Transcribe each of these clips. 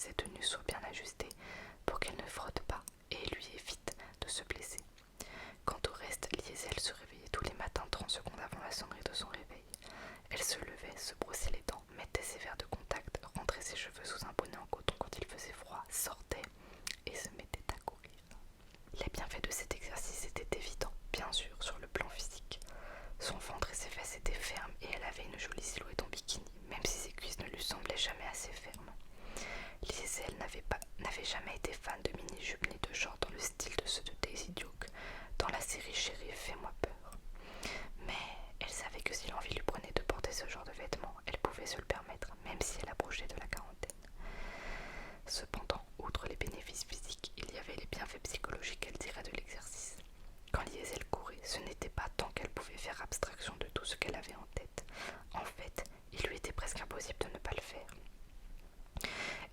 ses tenues soient bien ajustées pour qu'elle ne frotte pas et lui évite de se blesser. Quant au reste, Liesel se réveillait tous les matins 30 secondes avant la sonnerie de son réveil. Elle se levait, se brossait les dents, mettait ses verres de contact, rentrait ses cheveux sous un bonnet en coton quand il faisait froid, sortait et se mettait à courir. Les bienfaits de cet exercice étaient évidents, bien sûr, sur le plan physique. Son ventre et ses fesses étaient fermes et elle avait une jolie silhouette en bikini, même si ses cuisses ne lui semblaient jamais assez fermes. Liesel n'avait jamais été fan de mini-jupes ni de shorts dans le style de ceux de Daisy Duke dans la série Chérie, fais-moi peur. Mais elle savait que si l'envie lui prenait de porter ce genre de vêtements, elle pouvait se le permettre, même si elle approchait de la quarantaine. Cependant, outre les bénéfices physiques, il y avait les bienfaits psychologiques qu'elle tirait de l'exercice. Quand Liesel courait, ce n'était pas tant qu'elle pouvait faire abstraction de tout ce qu'elle avait en tête. En fait, il lui était presque impossible de ne pas le faire.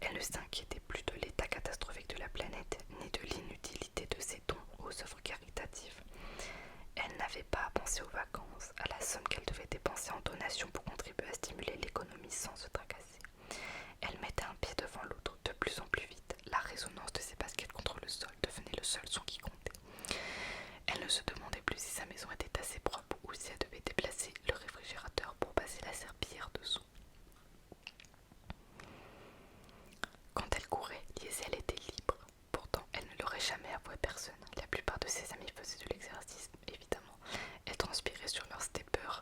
Elle ne s'inquiétait plus de l'état catastrophique de la planète, ni de l'inutilité de ses dons aux œuvres caritatives. Elle n'avait pas à penser aux vacances, à la somme qu'elle devait dépenser en donations pour contribuer à stimuler l'économie sans se tracasser. Elle mettait un pied devant l'autre de plus en plus vite. La résonance de ses baskets contre le sol devenait le seul son qui comptait. Elle ne se demandait plus si sa maison était assez propre ou si elle devait déplacer le réfrigérateur pour passer la serpillière dessous. Quand elle courait, Liesel était libre. Pourtant, elle ne l'aurait jamais avoué à personne. La plupart de ses amis faisaient de l'exercice, évidemment. Elle transpirait sur leur stepper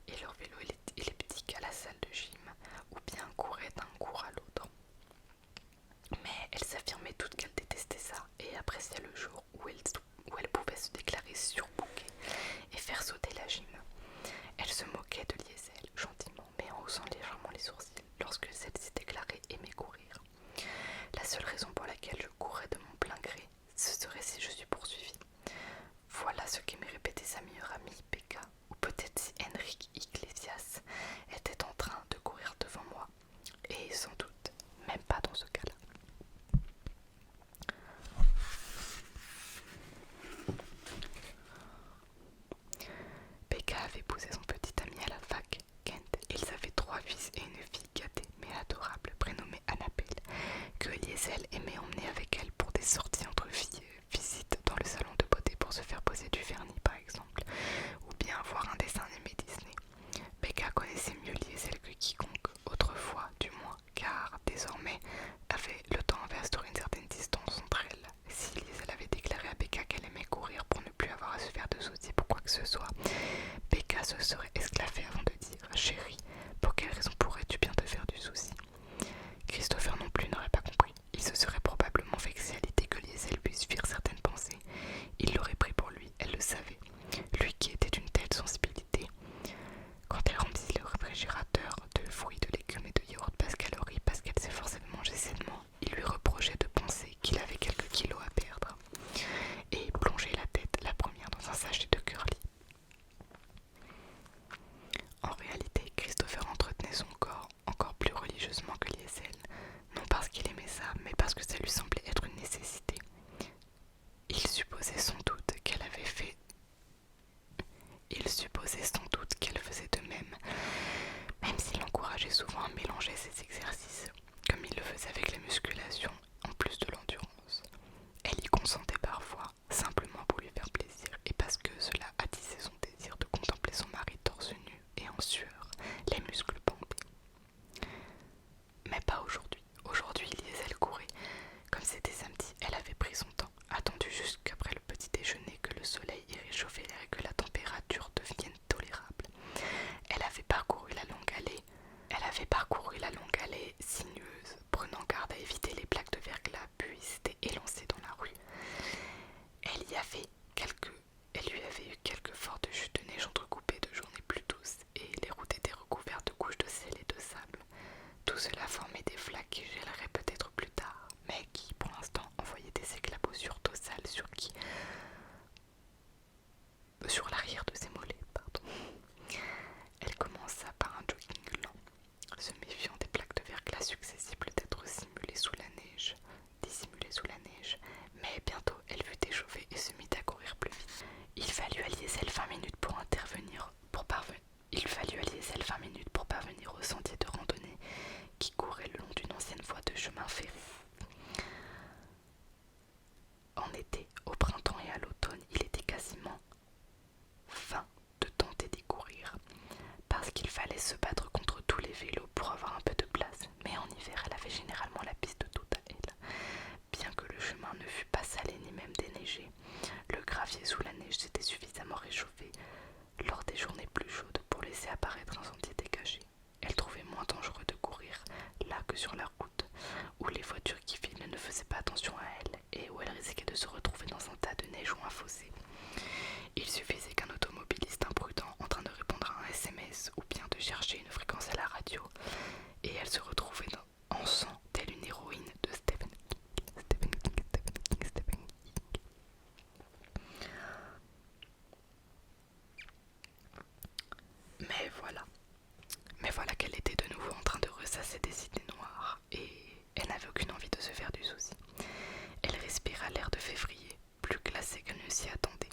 et leur vélo elliptique à la salle de gym, ou bien courait d'un cours à l'autre. Mais elle s'affirmait toutes qu'elle détestait ça et appréciait le jour où elle pouvait se déclarer surbookée et faire sauter la gym. Elle se moquait de Liesel, gentiment, mais en haussant légèrement les sourcils, lorsque celle-ci déclarait aimer courir. La seule raison pour laquelle je courais de mon plein gré, ce serait si je suis poursuivie. Voilà ce qu'aimait répéter sa meilleure amie, Becca, ou peut-être si Henrik Iglesias était en train de courir devant moi, et sans doute, même pas dans ce cas-là. Becca avait épousé son petit ami à la fac, Kent. Ils avaient 3 fils et une fille gâtée mais adorable prénommée Annabelle, que Liesel aimait emmener avec elle pour des sorties entre filles, visites dans le salon de beauté pour se faire poser du vernis par exemple, ou bien voir un dessin animé Disney. Becca connaissait mieux Liesel que quiconque, autrefois du moins, car désormais le temps avait instauré une certaine distance entre elles. Si Liesel avait déclaré à Becca qu'elle aimait courir pour ne plus avoir à se faire de soucis pour quoi que ce soit, Becca se serait esclaffée avant de dire « Chérie, pour quelle raison pourrais-tu bien te faire du souci ?» Christopher non plus n'aurait pas compris. Il se serait probablement vexé à l'idée que Liesel puisse fuir certaines pensées. Il l'aurait pris pour lui, elle le savait. Lui qui était d'une telle sensibilité. Quand elle remplissait le réfrigérateur de fruits, de légumes et de yaourts basse calories parce qu'elle s'efforçait de manger sainement, il lui reprochait de penser qu'il avait quelques kilos à perdre et plongeait la tête la première dans un sachet de curly. où les voitures qui filent ne faisaient pas attention à elle et où elle risquait de se retrouver dans un tas de neige ou un fossé. Il suffisait qu'un automobiliste imprudent en train de répondre à un SMS ou bien de chercher une fréquence à la radio et elle se retrouvait en sang telle une héroïne de Stephen King. Mais voilà qu'elle était de nouveau en train de ressasser des idées noires et elle n'avait aucune envie de se faire du souci. Elle respira l'air de février, plus glacé qu'elle ne s'y attendait.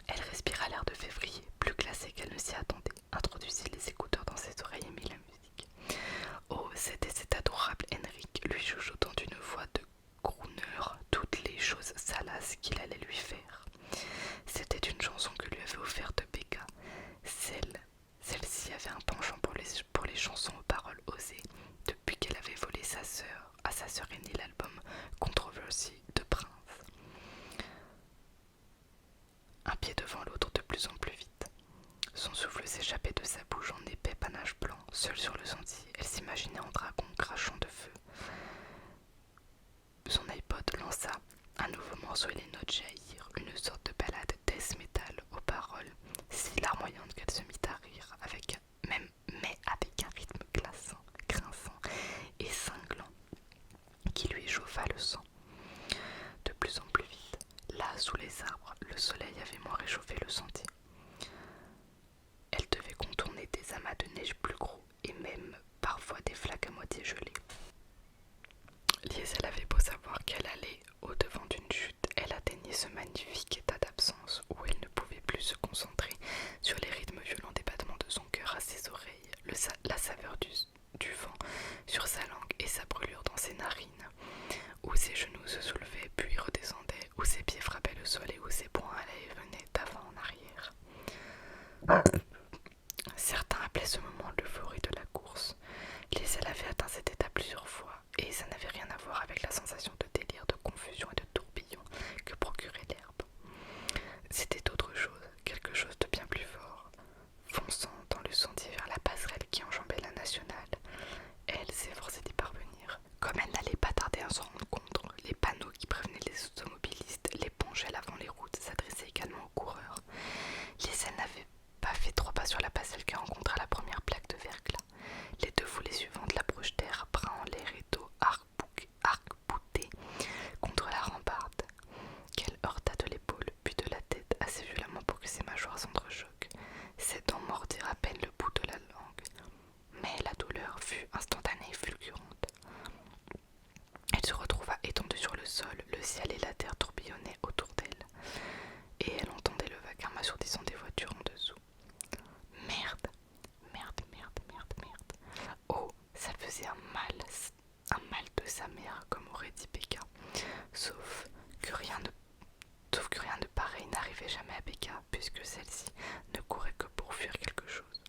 Elle respira l'air de février, plus glacé qu'elle ne s'y attendait, introduisit les écouteurs dans ses oreilles et mit la musique. Oh, c'était cet adorable Henrik, lui chuchotant d'une voix de crooner toutes les choses salaces qu'il allait lui faire. C'était une chanson que lui avait offerte Becca. Celle-ci avait un penchant pour les chansons aux paroles osées, depuis qu'elle avait volé à sa sœur aînée l'album Controversy de Prince. Un pied devant l'autre de plus en plus vite. Son souffle s'échappait de sa bouche en épais panache blanc. Seule sur le sentier, elle s'imaginait en dragon crachant de feu. Son iPod lança un nouveau morceau et les notes jaillirent, une sorte de ballade death metal aux paroles si larmoyantes qu'elle se mit à rire, mais avec un rythme glaçant, grinçant et cinglant qui lui échauffa le sang. De plus en plus vite, là, sous les arbres, le soleil avait moins réchauffé le sentier. Elle devait contourner des amas de neige plus gros et même parfois des flaques à moitié gelées. Liesel avait beau savoir qu'elle allait au-devant d'une chute, elle atteignait ce magnifique état d'absence où elle ne pouvait plus se concentrer sur les rythmes violents des battements de son cœur à ses oreilles, la saveur du vent sur sa langue et sa brûlure dans ses narines, où ses genoux se soulevaient puis redescendaient, où ses pieds frappaient le sol et où ses poings allaient et venaient d'avant en arrière. Certains appelaient ce moment l'euphorie de la course. Liesel avait atteint cet état plusieurs fois et ça n'avait rien à voir avec la sensation de délire, de confusion et de tourbillon que procurait l'herbe. C'était autre chose, quelque chose de bien plus fort. Fonçant dans le sentier vers la passerelle qui enjambait la nationale, elle s'efforçait d'y parvenir. Comme elle n'allait pas tarder à s'en rendre compte, les panneaux qui prévenaient les automobilistes, les ponts avant les routes s'adressaient également aux coureurs. Liesel n'avait pas fait 3 pas sur la passerelle qu'elle rencontra la première plaque de verglas. Les 2 foulées suivantes la projetèrent, bras en l'air et dos arc-bouté contre la rambarde, qu'elle heurta de l'épaule puis de la tête assez violemment pour que ses mâchoires s'entrechoquent. Ses dents mordirent à peine le bout de la langue, mais la douleur fut instantanée et fulgurante. Elle se retrouva étendue sur le sol, le ciel et la terre tourbillonnaient autour d'elle, et elle entendait le vacarme assourdissant des voitures en dessous. Merde, merde, merde, merde, merde. Oh, ça faisait un mal de sa mère, comme aurait dit Becca. Sauf que rien de pareil n'arrivait jamais à Becca, puisque celle-ci ne courait que pour fuir quelque chose.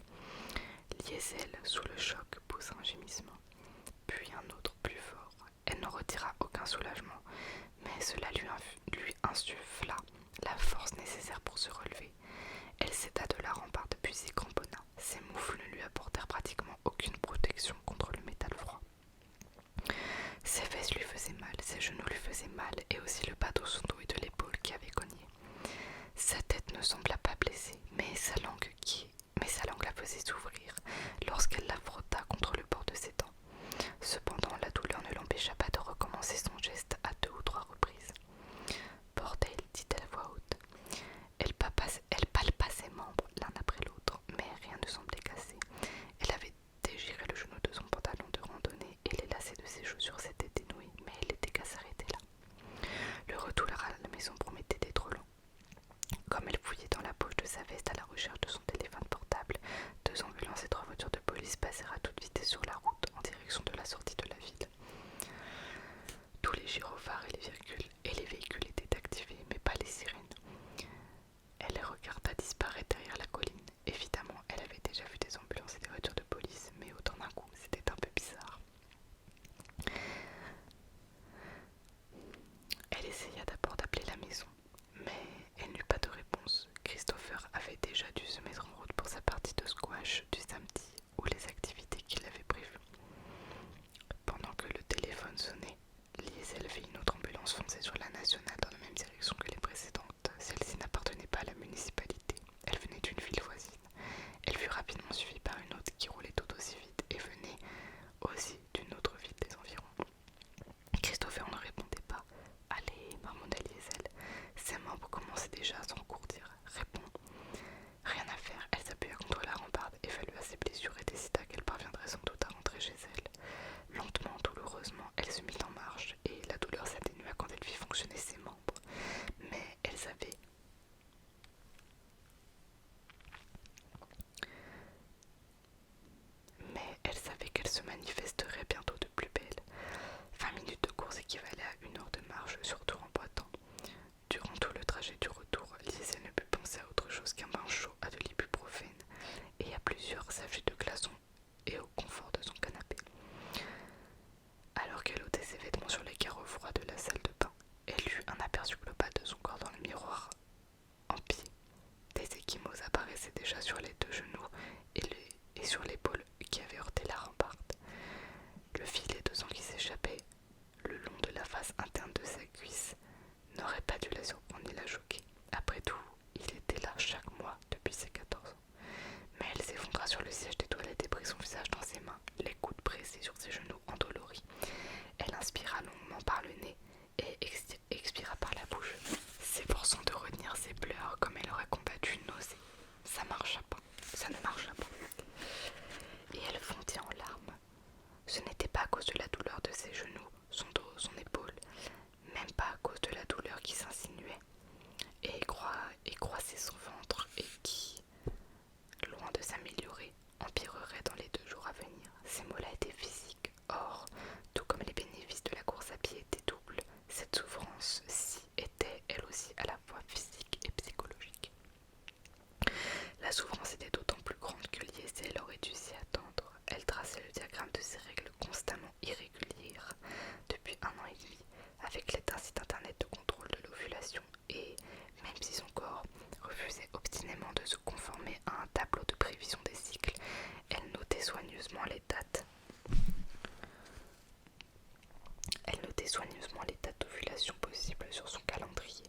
Liesel, sous le choc, poussa un gémissement, puis un autre plus fort. Elle n'en retira aucun soulagement, mais cela lui insuffla la force nécessaire pour se relever. Elle s'aida de la rambarde puis s'y cramponna. Ses moufles ne lui apportèrent pratiquement aucune protection contre le métal froid. Ses fesses lui faisaient mal, ses genoux lui faisaient mal, et aussi le bas de son dos et de l'épaule qui avait cogné. Sa tête ne sembla pas blessée, mais sa langue la faisait s'ouvrir lorsqu'elle la frotta contre le bord de ses dents. Cependant, la douleur ne l'empêcha pas de recommencer son geste à 2 ou 3 reprises. « Bordel !» dit-elle à voix haute. Elle palpa ses membres l'un après l'autre, mais rien ne semblait cassé. Elle avait déchiré le genou de son pantalon de randonnée et les lacets de ses chaussures s'étaient dénoués, mais elle n'était qu'à s'arrêter là. Le retour à la maison promettait d'être long. Comme elle fouillait dans la poche de sa veste à la recherche de son téléphone portable, 2 ambulances et 3 voitures de police passèrent à toute vitesse sur la route en direction de la sortie de la ville. Tous les gyrophares et les véhicules étaient activés, mais pas les sirènes. Elle les regarda disparaître derrière la colline. Évidemment, elle avait déjà vu des ambulances et des voitures de police, mais autant d'un coup, c'était un peu bizarre. Elle essaya d'abord d'appeler la maison, mais elle n'eut pas de réponse. Christopher avait déjà dû se mettre en route pour sa partie de squash du samedi ou les activités qu'il avait prévues. Pendant que par le nez et expira par la bouche, s'efforçant de retenir ses pleurs comme elle aurait combattu une nausée. Ça marcha pas, ça ne marcha pas. Et elle fondit en larmes. Ce n'était pas à cause de la douleur de ses genoux, son dos, son épaule, même pas à cause de la douleur qui s'insinuait et croissait son ventre et qui, loin de s'améliorer, empirerait dans les 2 jours à venir. Ces maux-là étaient physiques. Or, tout comme les bénéfices de la course à pied étaient doubles, cette souffrance-ci était elle aussi à la fois physique et psychologique. La souffrance était d'autant plus grande que Liesel aurait dû s'y attendre. Elle traçait le diagramme de ses règles constamment irrégulières depuis 1 an et demi, avec l'aide d'un site internet de contrôle de l'ovulation, et même si son corps refusait obstinément de se conformer à un tableau de prévision des cycles, elle notait soigneusement les dates. D'ovulation possibles sur son calendrier.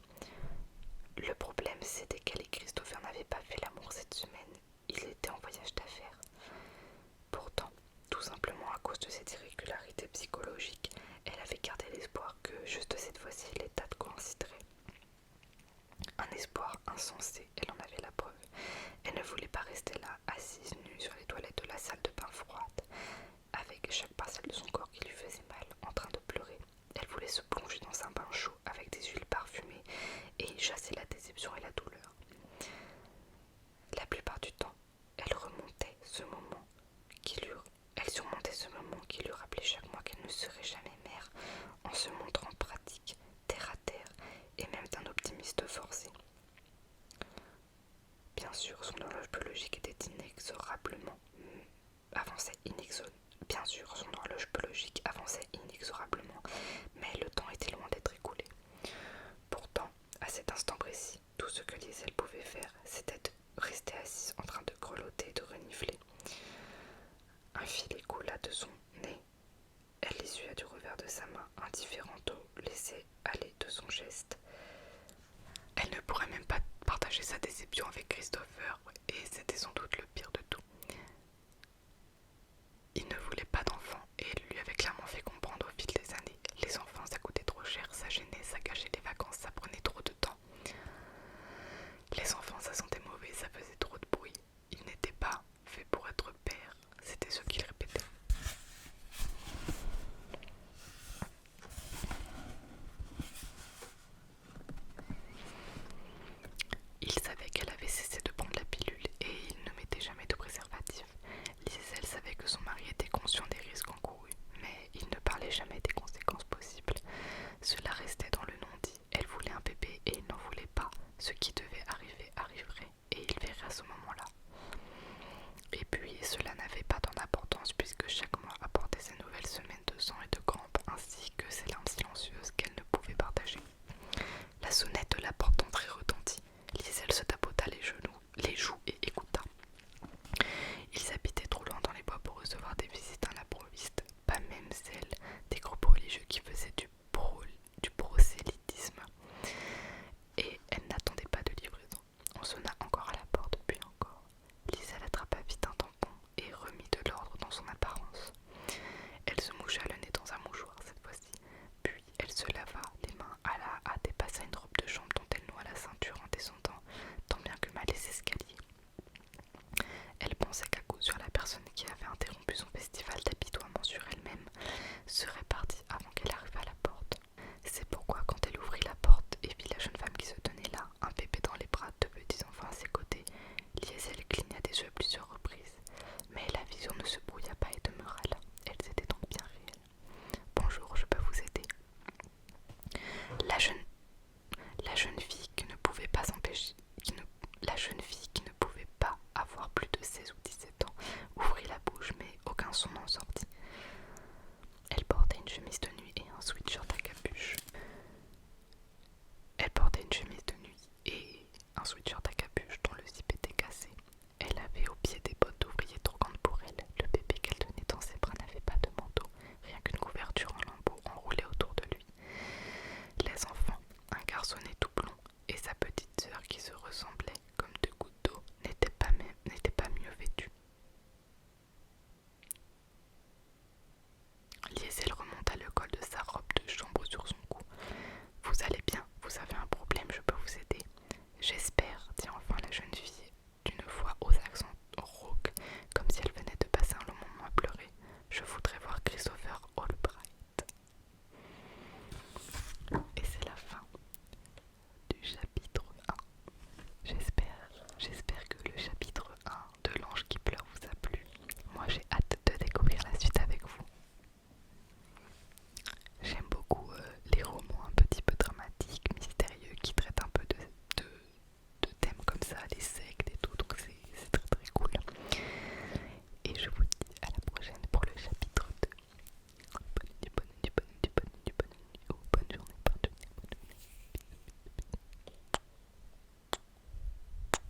Le problème, c'était qu'elle et Christopher n'avaient pas fait l'amour cette semaine. Ils étaient en voyage d'affaires. Pourtant, tout simplement à cause de cette irrégularité psychologique, elle avait gardé l'espoir que, juste cette fois-ci, les dates coïncideraient. Un espoir insensé, elle en avait la preuve. Elle ne voulait pas rester là, assise nue sur les toilettes de la salle de bain froide, avec chaque parcelle de son corps qui lui faisait mal, en train de pleurer. Elle voulait se plonger dans un bain chaud avec des huiles parfumées et y chasser la déception et la douleur. La plupart du temps, elle surmontait ce moment qui lui rappelait chaque mois qu'elle ne serait jamais mère, en se montrant pratique, terre à terre, et même d'un optimiste forcé. Bien sûr, son horloge biologique était inexorablement, mais le temps était loin d'être écoulé. Pourtant, à cet instant précis, tout ce que Liesel pouvait faire, c'était de rester assise en train de grelotter et de renifler. Un filet coula de son nez. Elle l'essuya du revers de sa main, indifférente au laisser-aller de son geste. Elle ne pourrait même pas partager sa déception avec Christopher, et c'était sans doute le pire de